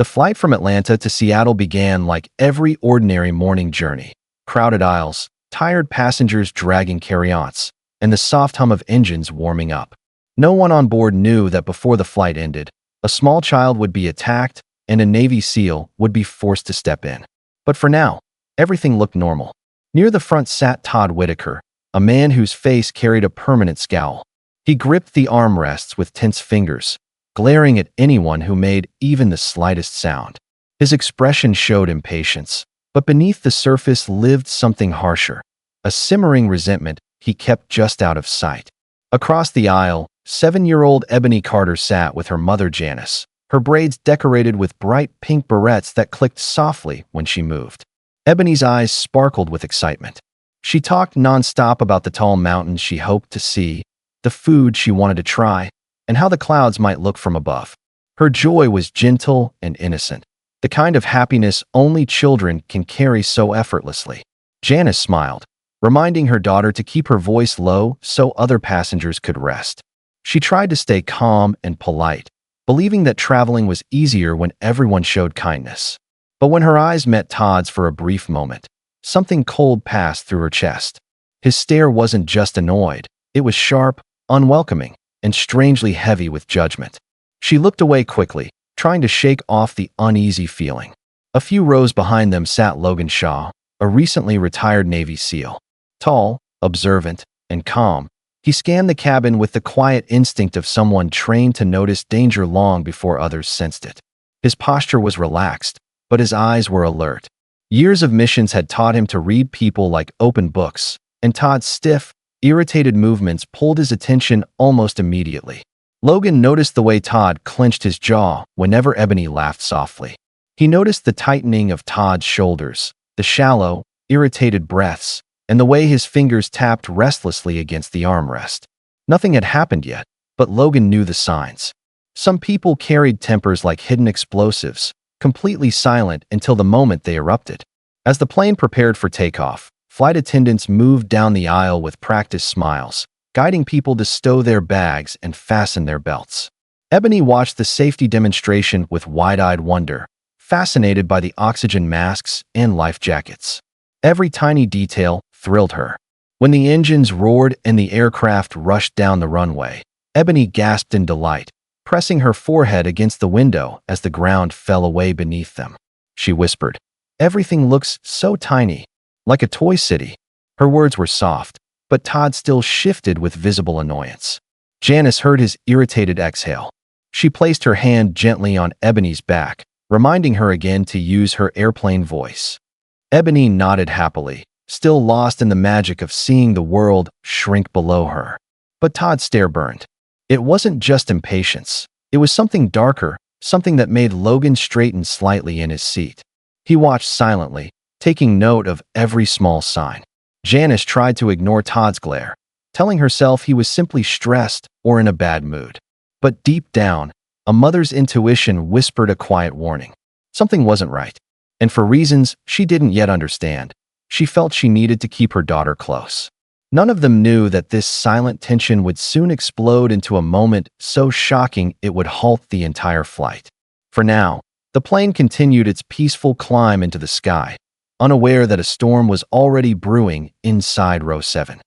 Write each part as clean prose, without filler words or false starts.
The flight from Atlanta to Seattle began like every ordinary morning journey. Crowded aisles, tired passengers dragging carry-ons, and the soft hum of engines warming up. No one on board knew that before the flight ended, a small child would be attacked and a Navy SEAL would be forced to step in. But for now, everything looked normal. Near the front sat Todd Whitaker, a man whose face carried a permanent scowl. He gripped the armrests with tense fingers, glaring at anyone who made even the slightest sound. His expression showed impatience, but beneath the surface lived something harsher, a simmering resentment he kept just out of sight. Across the aisle, 7-year-old Ebony Carter sat with her mother Janice, her braids decorated with bright pink barrettes that clicked softly when she moved. Ebony's eyes sparkled with excitement. She talked nonstop about the tall mountains she hoped to see, the food she wanted to try, and how the clouds might look from above. Her joy was gentle and innocent, the kind of happiness only children can carry so effortlessly. Janice smiled, reminding her daughter to keep her voice low so other passengers could rest. She tried to stay calm and polite, believing that traveling was easier when everyone showed kindness. But when her eyes met Todd's for a brief moment, something cold passed through her chest. His stare wasn't just annoyed, it was sharp, unwelcoming, and strangely heavy with judgment. She looked away quickly, trying to shake off the uneasy feeling. A few rows behind them sat Logan Shaw, a recently retired Navy SEAL. Tall, observant, and calm, he scanned the cabin with the quiet instinct of someone trained to notice danger long before others sensed it. His posture was relaxed, but his eyes were alert. Years of missions had taught him to read people like open books, and Todd's stiff, irritated movements pulled his attention almost immediately. Logan noticed the way Todd clenched his jaw whenever Ebony laughed softly. He noticed the tightening of Todd's shoulders, the shallow, irritated breaths, and the way his fingers tapped restlessly against the armrest. Nothing had happened yet, but Logan knew the signs. Some people carried tempers like hidden explosives, completely silent until the moment they erupted. As the plane prepared for takeoff, flight attendants moved down the aisle with practiced smiles, guiding people to stow their bags and fasten their belts. Ebony watched the safety demonstration with wide-eyed wonder, fascinated by the oxygen masks and life jackets. Every tiny detail thrilled her. When the engines roared and the aircraft rushed down the runway, Ebony gasped in delight, pressing her forehead against the window as the ground fell away beneath them. She whispered, "Everything looks so tiny, like a toy city." Her words were soft, but Todd still shifted with visible annoyance. Janice heard his irritated exhale. She placed her hand gently on Ebony's back, reminding her again to use her airplane voice. Ebony nodded happily, still lost in the magic of seeing the world shrink below her. But Todd's stare burned. It wasn't just impatience. It was something darker, something that made Logan straighten slightly in his seat. He watched silently, taking note of every small sign. Janice tried to ignore Todd's glare, telling herself he was simply stressed or in a bad mood. But deep down, a mother's intuition whispered a quiet warning. Something wasn't right. And for reasons she didn't yet understand, she felt she needed to keep her daughter close. None of them knew that this silent tension would soon explode into a moment so shocking it would halt the entire flight. For now, the plane continued its peaceful climb into the sky, unaware that a storm was already brewing inside row 7.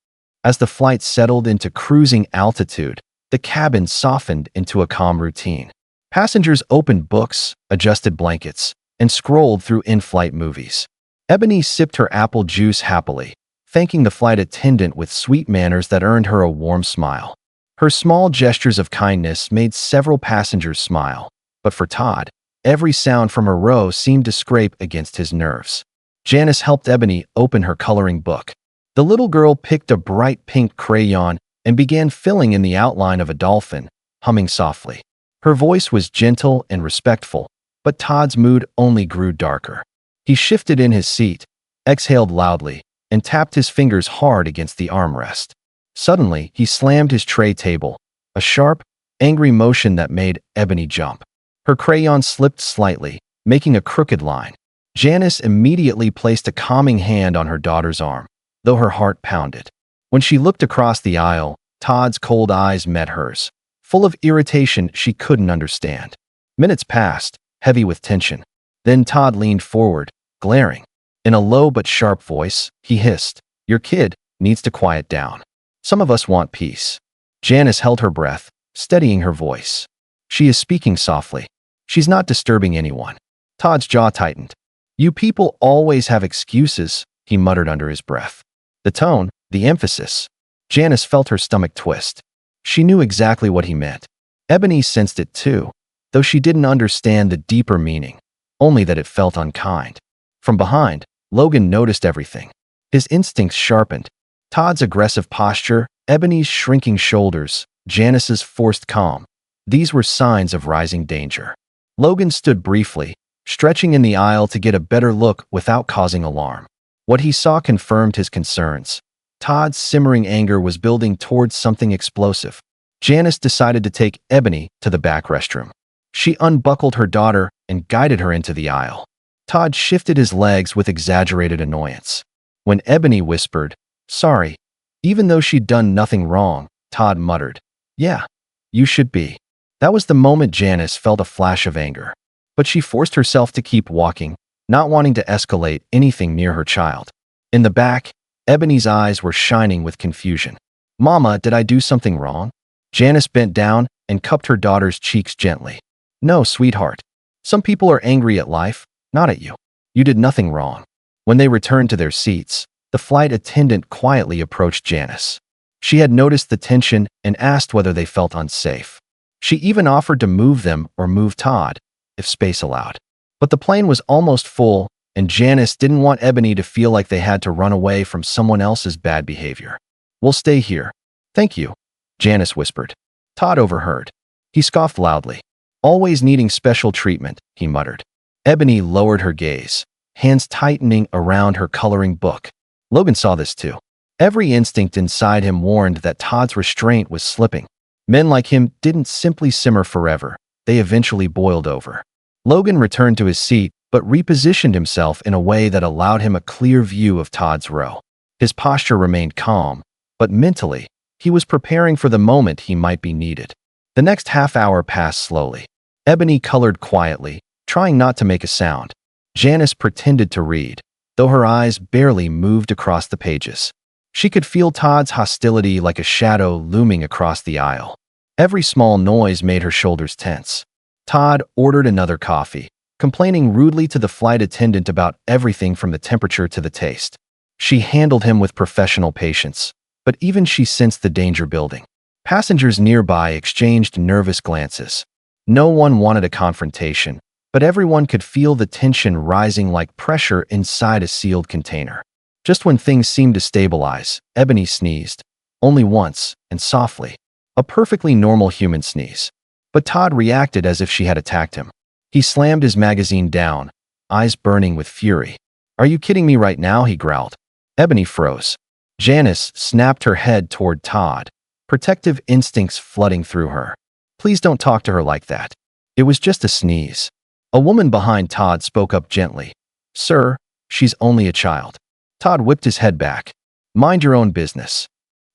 As the flight settled into cruising altitude, the cabin softened into a calm routine. Passengers opened books, adjusted blankets, and scrolled through in-flight movies. Ebony sipped her apple juice happily, thanking the flight attendant with sweet manners that earned her a warm smile. Her small gestures of kindness made several passengers smile, but for Todd, every sound from her row seemed to scrape against his nerves. Janice helped Ebony open her coloring book. The little girl picked a bright pink crayon and began filling in the outline of a dolphin, humming softly. Her voice was gentle and respectful, but Todd's mood only grew darker. He shifted in his seat, exhaled loudly, and tapped his fingers hard against the armrest. Suddenly, he slammed his tray table, a sharp, angry motion that made Ebony jump. Her crayon slipped slightly, making a crooked line. Janice immediately placed a calming hand on her daughter's arm, though her heart pounded. When she looked across the aisle, Todd's cold eyes met hers, full of irritation she couldn't understand. Minutes passed, heavy with tension. Then Todd leaned forward, glaring. In a low but sharp voice, he hissed, "Your kid needs to quiet down. Some of us want peace." Janice held her breath, steadying her voice. "She is speaking softly. She's not disturbing anyone." Todd's jaw tightened. "You people always have excuses," he muttered under his breath. The tone, the emphasis. Janice felt her stomach twist. She knew exactly what he meant. Ebony sensed it too, though she didn't understand the deeper meaning, only that it felt unkind. From behind, Logan noticed everything. His instincts sharpened. Todd's aggressive posture, Ebony's shrinking shoulders, Janice's forced calm. These were signs of rising danger. Logan stood briefly, stretching in the aisle to get a better look without causing alarm. What he saw confirmed his concerns. Todd's simmering anger was building towards something explosive. Janice decided to take Ebony to the back restroom. She unbuckled her daughter and guided her into the aisle. Todd shifted his legs with exaggerated annoyance. When Ebony whispered, "Sorry," even though she'd done nothing wrong, Todd muttered, "Yeah, you should be." That was the moment Janice felt a flash of anger. But she forced herself to keep walking, not wanting to escalate anything near her child. In the back, Ebony's eyes were shining with confusion. "Mama, did I do something wrong?" Janice bent down and cupped her daughter's cheeks gently. "No, sweetheart. Some people are angry at life, not at you. You did nothing wrong." When they returned to their seats, the flight attendant quietly approached Janice. She had noticed the tension and asked whether they felt unsafe. She even offered to move them or move Todd, if space allowed. But the plane was almost full, and Janice didn't want Ebony to feel like they had to run away from someone else's bad behavior. "We'll stay here." "Thank you," Janice whispered. Todd overheard. He scoffed loudly. "Always needing special treatment," he muttered. Ebony lowered her gaze, hands tightening around her coloring book. Logan saw this too. Every instinct inside him warned that Todd's restraint was slipping. Men like him didn't simply simmer forever. They eventually boiled over. Logan returned to his seat, but repositioned himself in a way that allowed him a clear view of Todd's row. His posture remained calm, but mentally, he was preparing for the moment he might be needed. The next half hour passed slowly. Ebony colored quietly, trying not to make a sound. Janice pretended to read, though her eyes barely moved across the pages. She could feel Todd's hostility like a shadow looming across the aisle. Every small noise made her shoulders tense. Todd ordered another coffee, complaining rudely to the flight attendant about everything from the temperature to the taste. She handled him with professional patience, but even she sensed the danger building. Passengers nearby exchanged nervous glances. No one wanted a confrontation, but everyone could feel the tension rising like pressure inside a sealed container. Just when things seemed to stabilize, Ebony sneezed, only once, and softly. A perfectly normal human sneeze. But Todd reacted as if she had attacked him. He slammed his magazine down, eyes burning with fury. "Are you kidding me right now?" he growled. Ebony froze. Janice snapped her head toward Todd, protective instincts flooding through her. "Please don't talk to her like that. It was just a sneeze." A woman behind Todd spoke up gently. "Sir, she's only a child." Todd whipped his head back. "Mind your own business."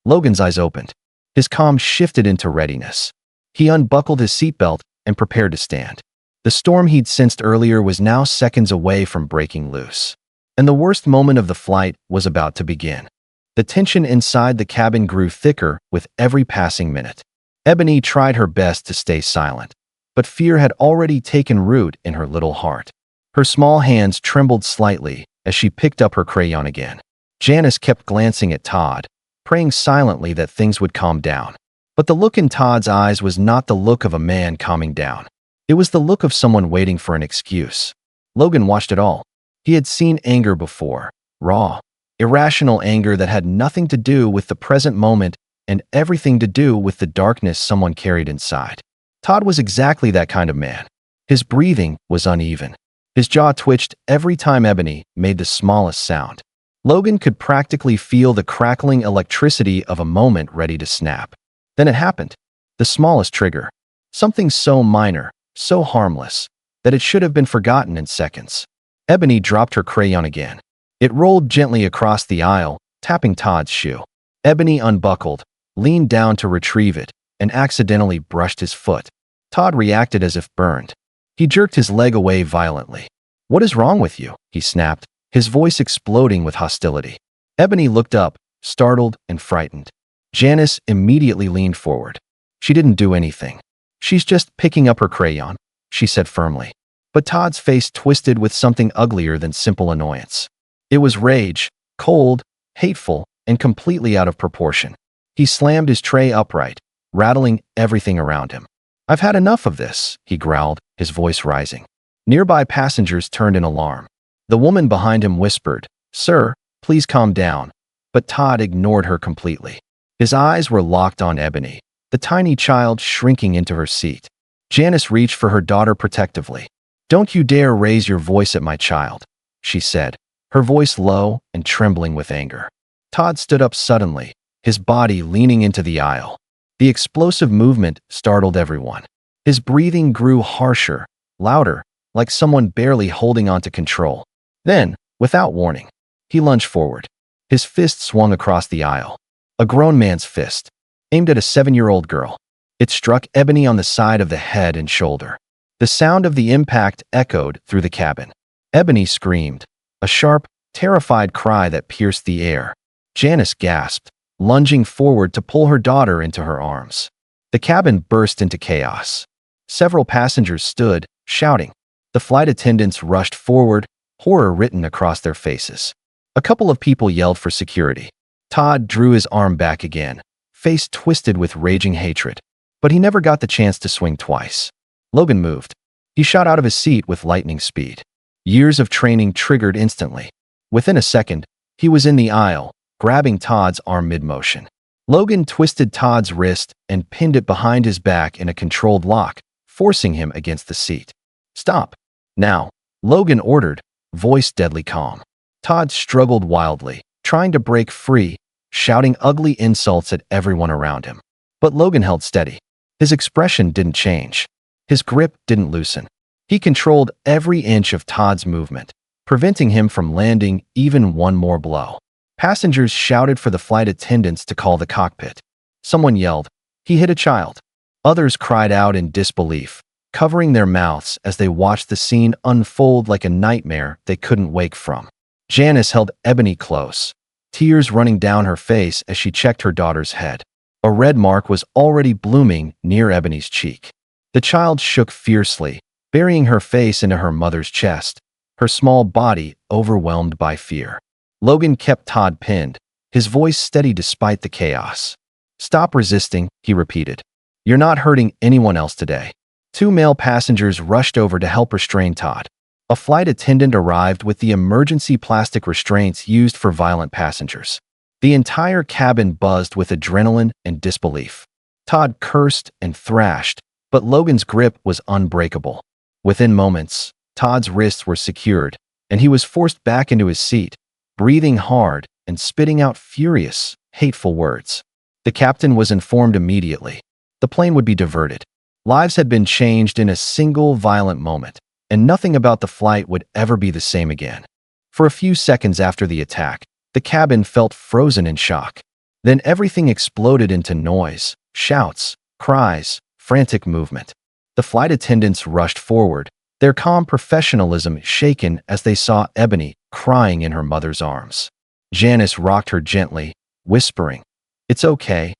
Logan's eyes opened. His calm shifted into readiness. He unbuckled his seatbelt and prepared to stand. The storm he'd sensed earlier was now seconds away from breaking loose. And the worst moment of the flight was about to begin. The tension inside the cabin grew thicker with every passing minute. Ebony tried her best to stay silent, but fear had already taken root in her little heart. Her small hands trembled slightly as she picked up her crayon again. Janice kept glancing at Todd, praying silently that things would calm down. But the look in Todd's eyes was not the look of a man calming down. It was the look of someone waiting for an excuse. Logan watched it all. He had seen anger before, raw, irrational anger that had nothing to do with the present moment and everything to do with the darkness someone carried inside. Todd was exactly that kind of man. His breathing was uneven. His jaw twitched every time Ebony made the smallest sound. Logan could practically feel the crackling electricity of a moment ready to snap. Then it happened. The smallest trigger. Something so minor, so harmless, that it should have been forgotten in seconds. Ebony dropped her crayon again. It rolled gently across the aisle, tapping Todd's shoe. Ebony unbuckled, leaned down to retrieve it, and accidentally brushed his foot. Todd reacted as if burned. He jerked his leg away violently. "What is wrong with you?" he snapped, his voice exploding with hostility. Ebony looked up, startled and frightened. Janice immediately leaned forward. "She didn't do anything. She's just picking up her crayon," she said firmly. But Todd's face twisted with something uglier than simple annoyance. It was rage, cold, hateful, and completely out of proportion. He slammed his tray upright, rattling everything around him. "I've had enough of this," he growled, his voice rising. Nearby passengers turned in alarm. The woman behind him whispered, "Sir, please calm down." But Todd ignored her completely. His eyes were locked on Ebony, the tiny child shrinking into her seat. Janice reached for her daughter protectively. "Don't you dare raise your voice at my child," she said, her voice low and trembling with anger. Todd stood up suddenly, his body leaning into the aisle. The explosive movement startled everyone. His breathing grew harsher, louder, like someone barely holding on to control. Then, without warning, he lunged forward. His fist swung across the aisle. A grown man's fist, aimed at a 7-year-old girl. It struck Ebony on the side of the head and shoulder. The sound of the impact echoed through the cabin. Ebony screamed, a sharp, terrified cry that pierced the air. Janice gasped, lunging forward to pull her daughter into her arms. The cabin burst into chaos. Several passengers stood, shouting. The flight attendants rushed forward, horror written across their faces. A couple of people yelled for security. Todd drew his arm back again, face twisted with raging hatred. But he never got the chance to swing twice. Logan moved. He shot out of his seat with lightning speed. Years of training triggered instantly. Within a second, he was in the aisle, grabbing Todd's arm mid-motion. Logan twisted Todd's wrist and pinned it behind his back in a controlled lock, forcing him against the seat. "Stop. Now," Logan ordered, voice deadly calm. Todd struggled wildly, trying to break free, shouting ugly insults at everyone around him. But Logan held steady. His expression didn't change. His grip didn't loosen. He controlled every inch of Todd's movement, preventing him from landing even one more blow. Passengers shouted for the flight attendants to call the cockpit. Someone yelled, "He hit a child." Others cried out in disbelief, covering their mouths as they watched the scene unfold like a nightmare they couldn't wake from. Janice held Ebony close, tears running down her face as she checked her daughter's head. A red mark was already blooming near Ebony's cheek. The child shook fiercely, burying her face into her mother's chest, her small body overwhelmed by fear. Logan kept Todd pinned, his voice steady despite the chaos. "Stop resisting," he repeated. "You're not hurting anyone else today." 2 male passengers rushed over to help restrain Todd. A flight attendant arrived with the emergency plastic restraints used for violent passengers. The entire cabin buzzed with adrenaline and disbelief. Todd cursed and thrashed, but Logan's grip was unbreakable. Within moments, Todd's wrists were secured, and he was forced back into his seat, breathing hard and spitting out furious, hateful words. The captain was informed immediately. The plane would be diverted. Lives had been changed in a single violent moment, and nothing about the flight would ever be the same again. For a few seconds after the attack, the cabin felt frozen in shock. Then everything exploded into noise, shouts, cries, frantic movement. The flight attendants rushed forward, their calm professionalism shaken as they saw Ebony crying in her mother's arms. Janice rocked her gently, whispering, "It's okay,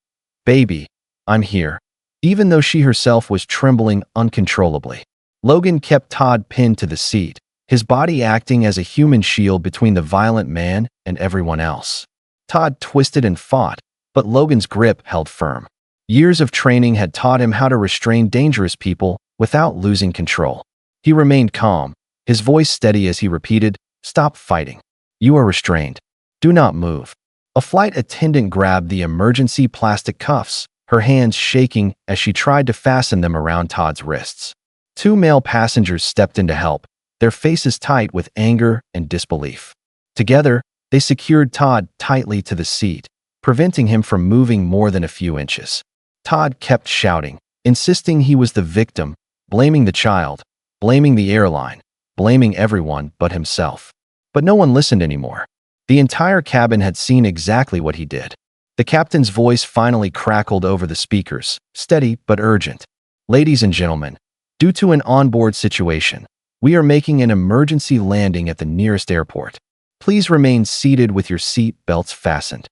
baby, I'm here," even though she herself was trembling uncontrollably. Logan kept Todd pinned to the seat, his body acting as a human shield between the violent man and everyone else. Todd twisted and fought, but Logan's grip held firm. Years of training had taught him how to restrain dangerous people without losing control. He remained calm, his voice steady as he repeated, "Stop fighting. You are restrained. Do not move." A flight attendant grabbed the emergency plastic cuffs, her hands shaking as she tried to fasten them around Todd's wrists. 2 male passengers stepped in to help, their faces tight with anger and disbelief. Together, they secured Todd tightly to the seat, preventing him from moving more than a few inches. Todd kept shouting, insisting he was the victim, blaming the child, blaming the airline, blaming everyone but himself. But no one listened anymore. The entire cabin had seen exactly what he did. The captain's voice finally crackled over the speakers, steady but urgent. "Ladies and gentlemen, Due to an onboard situation, we are making an emergency landing at the nearest airport. Please remain seated with your seat belts fastened.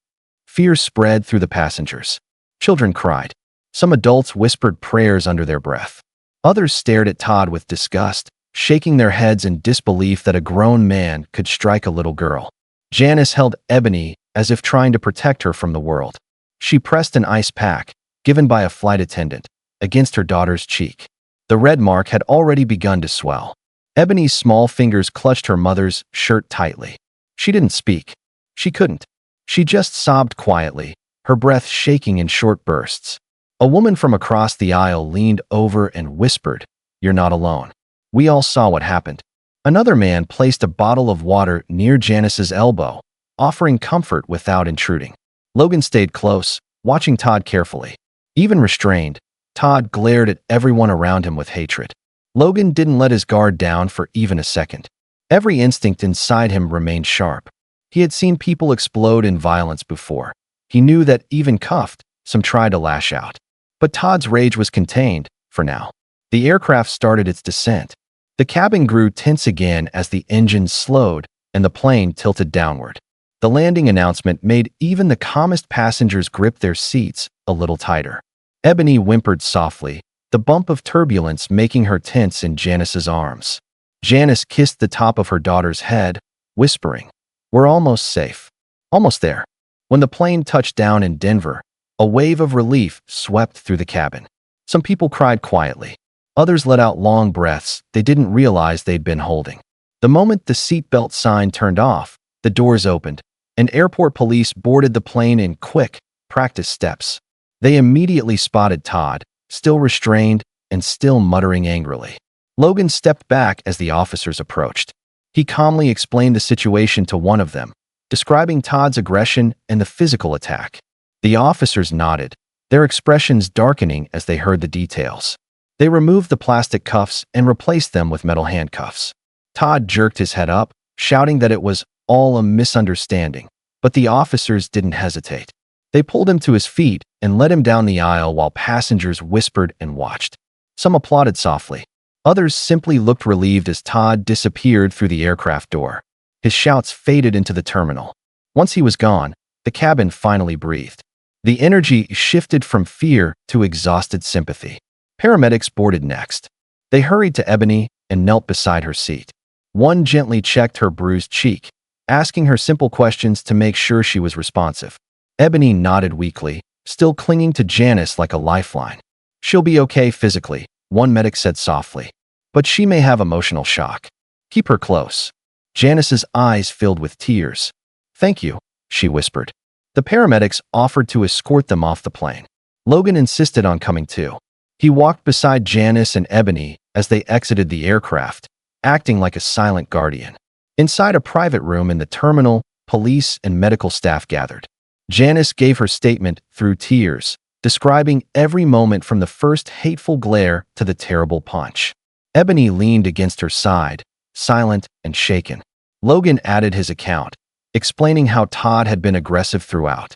Fear spread through the passengers. Children cried. Some adults whispered prayers under their breath. Others stared at Todd with disgust, shaking their heads in disbelief that a grown man could strike a little girl. Janice held Ebony as if trying to protect her from the world. She pressed an ice pack, given by a flight attendant, against her daughter's cheek. The red mark had already begun to swell. Ebony's small fingers clutched her mother's shirt tightly. She didn't speak. She couldn't. She just sobbed quietly, her breath shaking in short bursts. A woman from across the aisle leaned over and whispered, "You're not alone. We all saw what happened." Another man placed a bottle of water near Janice's elbow, offering comfort without intruding. Logan stayed close, watching Todd carefully. Even restrained, Todd glared at everyone around him with hatred. Logan didn't let his guard down for even a second. Every instinct inside him remained sharp. He had seen people explode in violence before. He knew that even cuffed, some tried to lash out. But Todd's rage was contained, for now. The aircraft started its descent. The cabin grew tense again as the engines slowed and the plane tilted downward. The landing announcement made even the calmest passengers grip their seats a little tighter. Ebony whimpered softly, the bump of turbulence making her tense in Janice's arms. Janice kissed the top of her daughter's head, whispering, "We're almost safe. Almost there." When the plane touched down in Denver, a wave of relief swept through the cabin. Some people cried quietly. Others let out long breaths they didn't realize they'd been holding. The moment the seatbelt sign turned off, the doors opened, and airport police boarded the plane in quick, practiced steps. They immediately spotted Todd, still restrained and still muttering angrily. Logan stepped back as the officers approached. He calmly explained the situation to one of them, describing Todd's aggression and the physical attack. The officers nodded, their expressions darkening as they heard the details. They removed the plastic cuffs and replaced them with metal handcuffs. Todd jerked his head up, shouting that it was all a misunderstanding, but the officers didn't hesitate. They pulled him to his feet and led him down the aisle while passengers whispered and watched. Some applauded softly. Others simply looked relieved as Todd disappeared through the aircraft door. His shouts faded into the terminal. Once he was gone, the cabin finally breathed. The energy shifted from fear to exhausted sympathy. Paramedics boarded next. They hurried to Ebony and knelt beside her seat. One gently checked her bruised cheek, asking her simple questions to make sure she was responsive. Ebony nodded weakly, still clinging to Janice like a lifeline. "She'll be okay physically," one medic said softly, "but she may have emotional shock. Keep her close." Janice's eyes filled with tears. "Thank you," she whispered. The paramedics offered to escort them off the plane. Logan insisted on coming too. He walked beside Janice and Ebony as they exited the aircraft, acting like a silent guardian. Inside a private room in the terminal, police and medical staff gathered. Janice gave her statement through tears, describing every moment from the first hateful glare to the terrible punch. Ebony leaned against her side, silent and shaken. Logan added his account, explaining how Todd had been aggressive throughout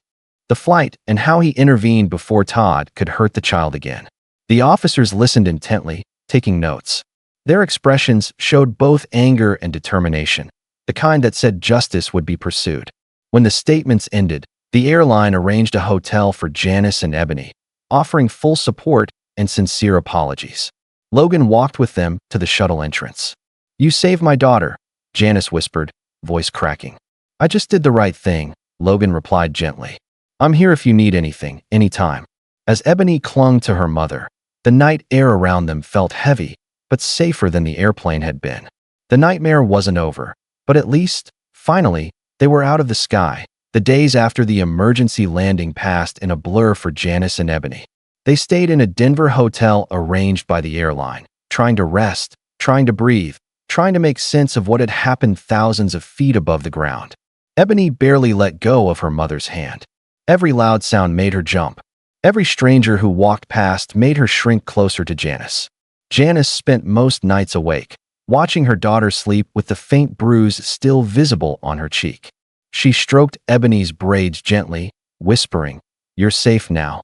the flight and how he intervened before Todd could hurt the child again. The officers listened intently, taking notes. Their expressions showed both anger and determination, the kind that said justice would be pursued. When the statements ended, the airline arranged a hotel for Janice and Ebony, offering full support and sincere apologies. Logan walked with them to the shuttle entrance. "You saved my daughter," Janice whispered, voice cracking. "I just did the right thing," Logan replied gently. "I'm here if you need anything, anytime." As Ebony clung to her mother, the night air around them felt heavy, but safer than the airplane had been. The nightmare wasn't over, but at least, finally, they were out of the sky. The days after the emergency landing passed in a blur for Janice and Ebony. They stayed in a Denver hotel arranged by the airline, trying to rest, trying to breathe, trying to make sense of what had happened thousands of feet above the ground. Ebony barely let go of her mother's hand. Every loud sound made her jump. Every stranger who walked past made her shrink closer to Janice. Janice spent most nights awake, watching her daughter sleep with the faint bruise still visible on her cheek. She stroked Ebony's braids gently, whispering, "You're safe now,"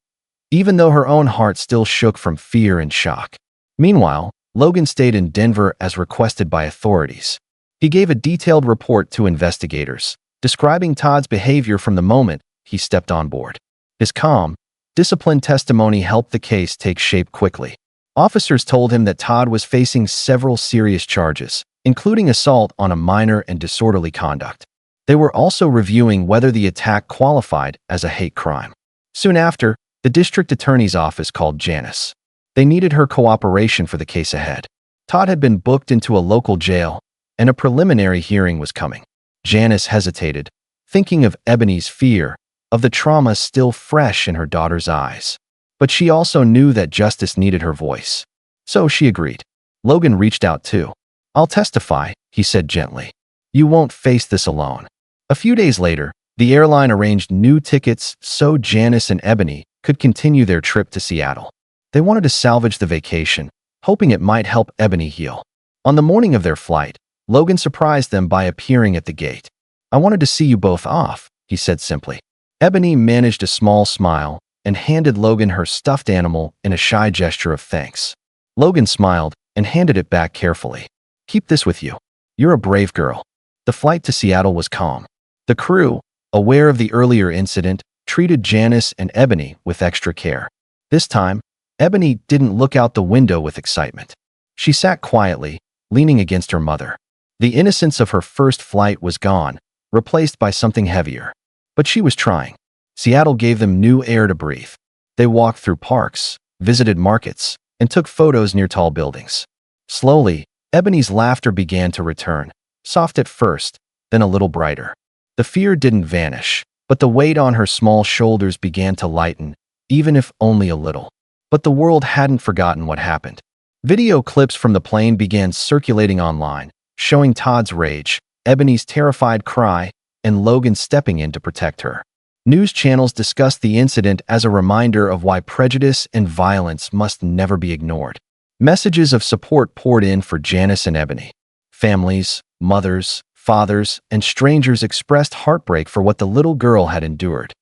even though her own heart still shook from fear and shock. Meanwhile, Logan stayed in Denver as requested by authorities. He gave a detailed report to investigators, describing Todd's behavior from the moment he stepped on board. His calm, disciplined testimony helped the case take shape quickly. Officers told him that Todd was facing several serious charges, including assault on a minor and disorderly conduct. They were also reviewing whether the attack qualified as a hate crime. Soon after, the district attorney's office called Janice. They needed her cooperation for the case ahead. Todd had been booked into a local jail, and a preliminary hearing was coming. Janice hesitated, thinking of Ebony's fear, of the trauma still fresh in her daughter's eyes. But she also knew that justice needed her voice. So she agreed. Logan reached out too. "I'll testify," he said gently. "You won't face this alone." A few days later, the airline arranged new tickets so Janice and Ebony could continue their trip to Seattle. They wanted to salvage the vacation, hoping it might help Ebony heal. On the morning of their flight, Logan surprised them by appearing at the gate. "I wanted to see you both off," he said simply. Ebony managed a small smile and handed Logan her stuffed animal in a shy gesture of thanks. Logan smiled and handed it back carefully. "Keep this with you. You're a brave girl." The flight to Seattle was calm. The crew, aware of the earlier incident, treated Janice and Ebony with extra care. This time, Ebony didn't look out the window with excitement. She sat quietly, leaning against her mother. The innocence of her first flight was gone, replaced by something heavier. But she was trying. Seattle gave them new air to breathe. They walked through parks, visited markets, and took photos near tall buildings. Slowly, Ebony's laughter began to return, soft at first, then a little brighter. The fear didn't vanish, but the weight on her small shoulders began to lighten, even if only a little. But the world hadn't forgotten what happened. Video clips from the plane began circulating online, showing Todd's rage, Ebony's terrified cry, and Logan stepping in to protect her. News channels discussed the incident as a reminder of why prejudice and violence must never be ignored. Messages of support poured in for Janice and Ebony. Families, mothers, fathers, and strangers expressed heartbreak for what the little girl had endured.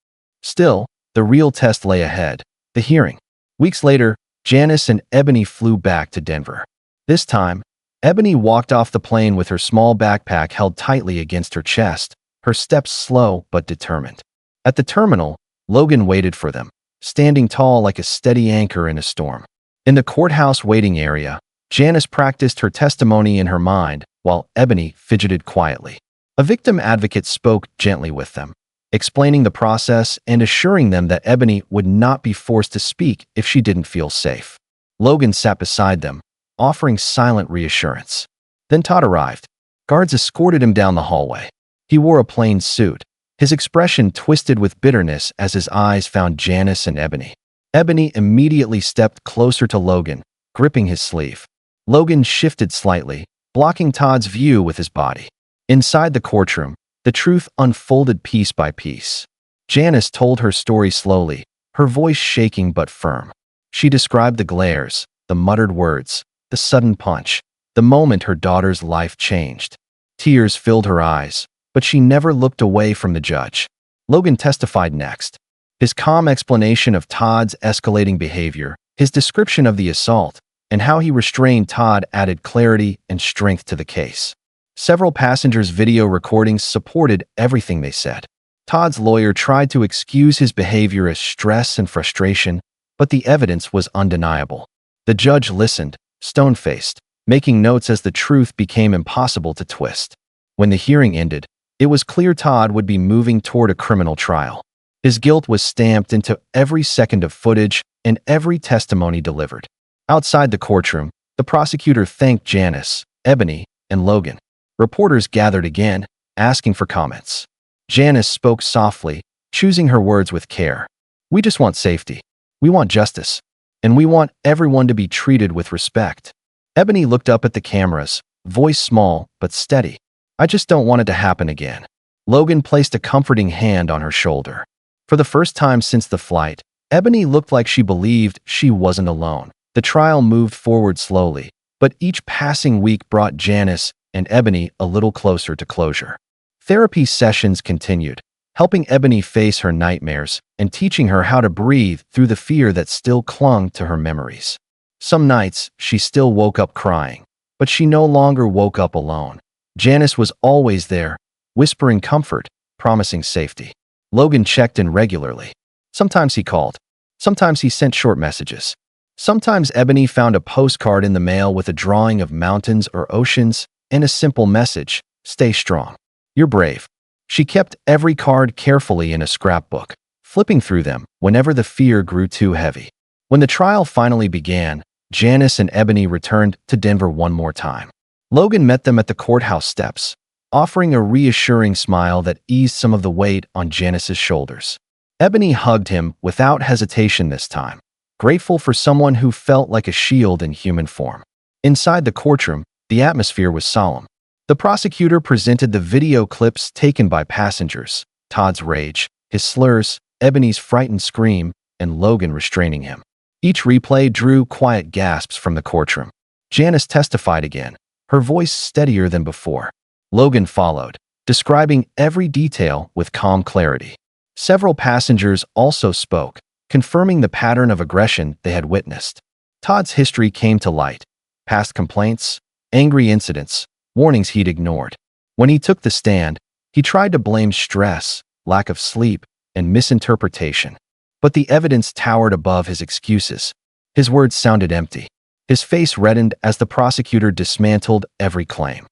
Still, the real test lay ahead, the hearing. Weeks later, Janice and Ebony flew back to Denver. This time, Ebony walked off the plane with her small backpack held tightly against her chest, her steps slow but determined. At the terminal, Logan waited for them, standing tall like a steady anchor in a storm. In the courthouse waiting area, Janice practiced her testimony in her mind while Ebony fidgeted quietly. A victim advocate spoke gently with them, explaining the process and assuring them that Ebony would not be forced to speak if she didn't feel safe. Logan sat beside them, offering silent reassurance. Then Todd arrived. Guards escorted him down the hallway. He wore a plain suit, his expression twisted with bitterness as his eyes found Janice and Ebony. Ebony immediately stepped closer to Logan, gripping his sleeve. Logan shifted slightly, blocking Todd's view with his body. Inside the courtroom, the truth unfolded piece by piece. Janice told her story slowly, her voice shaking but firm. She described the glares, the muttered words, the sudden punch, the moment her daughter's life changed. Tears filled her eyes, but she never looked away from the judge. Logan testified next. His calm explanation of Todd's escalating behavior, his description of the assault, and how he restrained Todd added clarity and strength to the case. Several passengers' video recordings supported everything they said. Todd's lawyer tried to excuse his behavior as stress and frustration, but the evidence was undeniable. The judge listened, stone-faced, making notes as the truth became impossible to twist. When the hearing ended, it was clear Todd would be moving toward a criminal trial. His guilt was stamped into every second of footage and every testimony delivered. Outside the courtroom, the prosecutor thanked Janice, Ebony, and Logan. Reporters gathered again, asking for comments. Janice spoke softly, choosing her words with care. "We just want safety. We want justice. And we want everyone to be treated with respect." Ebony looked up at the cameras, voice small but steady. "I just don't want it to happen again." Logan placed a comforting hand on her shoulder. For the first time since the flight, Ebony looked like she believed she wasn't alone. The trial moved forward slowly, but each passing week brought Janice and Ebony a little closer to closure. Therapy sessions continued, helping Ebony face her nightmares and teaching her how to breathe through the fear that still clung to her memories. Some nights, she still woke up crying, but she no longer woke up alone. Janice was always there, whispering comfort, promising safety. Logan checked in regularly. Sometimes he called. Sometimes he sent short messages. Sometimes Ebony found a postcard in the mail with a drawing of mountains or oceans and a simple message, "Stay strong. You're brave." She kept every card carefully in a scrapbook, flipping through them whenever the fear grew too heavy. When the trial finally began, Janice and Ebony returned to Denver one more time. Logan met them at the courthouse steps, offering a reassuring smile that eased some of the weight on Janice's shoulders. Ebony hugged him without hesitation this time, grateful for someone who felt like a shield in human form. Inside the courtroom, the atmosphere was solemn. The prosecutor presented the video clips taken by passengers, Todd's rage, his slurs, Ebony's frightened scream, and Logan restraining him. Each replay drew quiet gasps from the courtroom. Janice testified again, her voice steadier than before. Logan followed, describing every detail with calm clarity. Several passengers also spoke, confirming the pattern of aggression they had witnessed. Todd's history came to light: past complaints, angry incidents, warnings he'd ignored. When he took the stand, he tried to blame stress, lack of sleep, and misinterpretation. But the evidence towered above his excuses. His words sounded empty. His face reddened as the prosecutor dismantled every claim.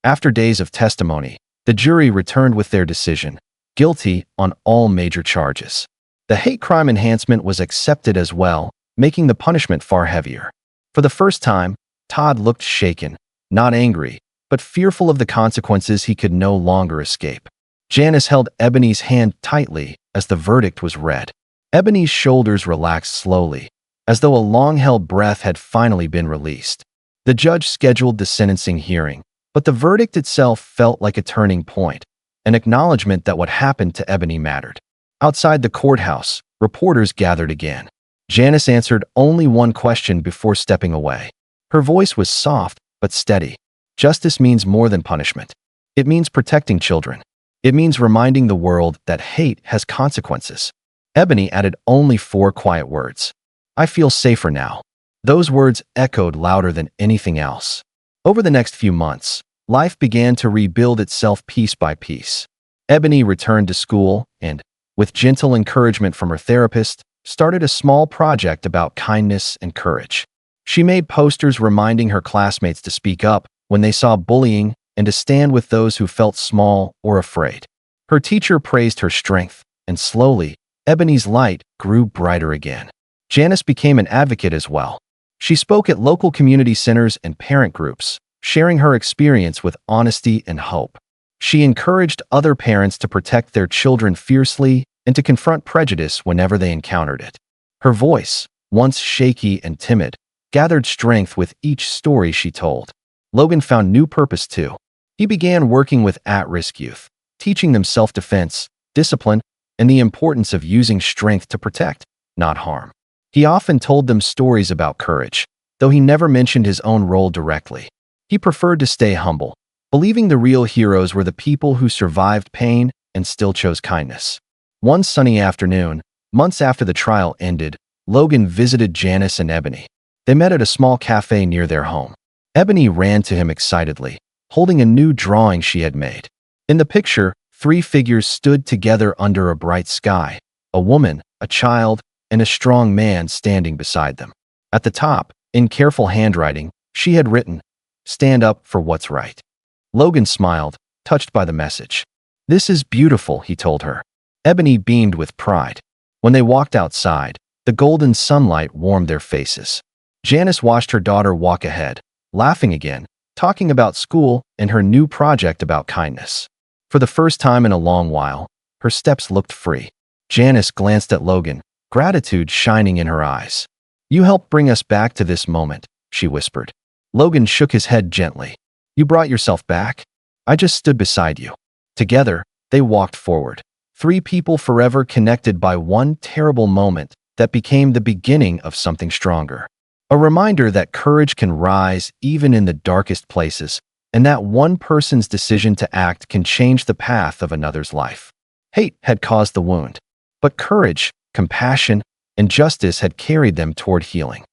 After days of testimony, the jury returned with their decision: guilty on all major charges. The hate crime enhancement was accepted as well, making the punishment far heavier. For the first time, Todd looked shaken, not angry, but fearful of the consequences he could no longer escape. Janice held Ebony's hand tightly as the verdict was read. Ebony's shoulders relaxed slowly, as though a long-held breath had finally been released. The judge scheduled the sentencing hearing, but the verdict itself felt like a turning point, an acknowledgement that what happened to Ebony mattered. Outside the courthouse, reporters gathered again. Janice answered only one question before stepping away. Her voice was soft but steady. Justice means more than punishment. It means protecting children. It means reminding the world that hate has consequences. Ebony added only 4 quiet words: "I feel safer now." Those words echoed louder than anything else. Over the next few months, life began to rebuild itself piece by piece. Ebony returned to school and, with gentle encouragement from her therapist, started a small project about kindness and courage. She made posters reminding her classmates to speak up when they saw bullying and to stand with those who felt small or afraid. Her teacher praised her strength, and slowly, Ebony's light grew brighter again. Janice became an advocate as well. She spoke at local community centers and parent groups, sharing her experience with honesty and hope. She encouraged other parents to protect their children fiercely and to confront prejudice whenever they encountered it. Her voice, once shaky and timid, gathered strength with each story she told. Logan found new purpose too. He began working with at-risk youth, teaching them self-defense, discipline, and the importance of using strength to protect, not harm. He often told them stories about courage, though he never mentioned his own role directly. He preferred to stay humble, believing the real heroes were the people who survived pain and still chose kindness. One sunny afternoon, months after the trial ended, Logan visited Janice and Ebony. They met at a small cafe near their home. Ebony ran to him excitedly, holding a new drawing she had made. In the picture, 3 figures stood together under a bright sky: a woman, a child, and a strong man standing beside them. At the top, in careful handwriting, she had written, "Stand up for what's right." Logan smiled, touched by the message. "This is beautiful," he told her. Ebony beamed with pride. When they walked outside, the golden sunlight warmed their faces. Janice watched her daughter walk ahead, laughing again, talking about school and her new project about kindness. For the first time in a long while, her steps looked free. Janice glanced at Logan, gratitude shining in her eyes. "You helped bring us back to this moment," she whispered. Logan shook his head gently. "You brought yourself back? I just stood beside you." Together, they walked forward. 3 people forever connected by one terrible moment that became the beginning of something stronger. A reminder that courage can rise even in the darkest places, and that one person's decision to act can change the path of another's life. Hate had caused the wound, but courage, compassion, and justice had carried them toward healing.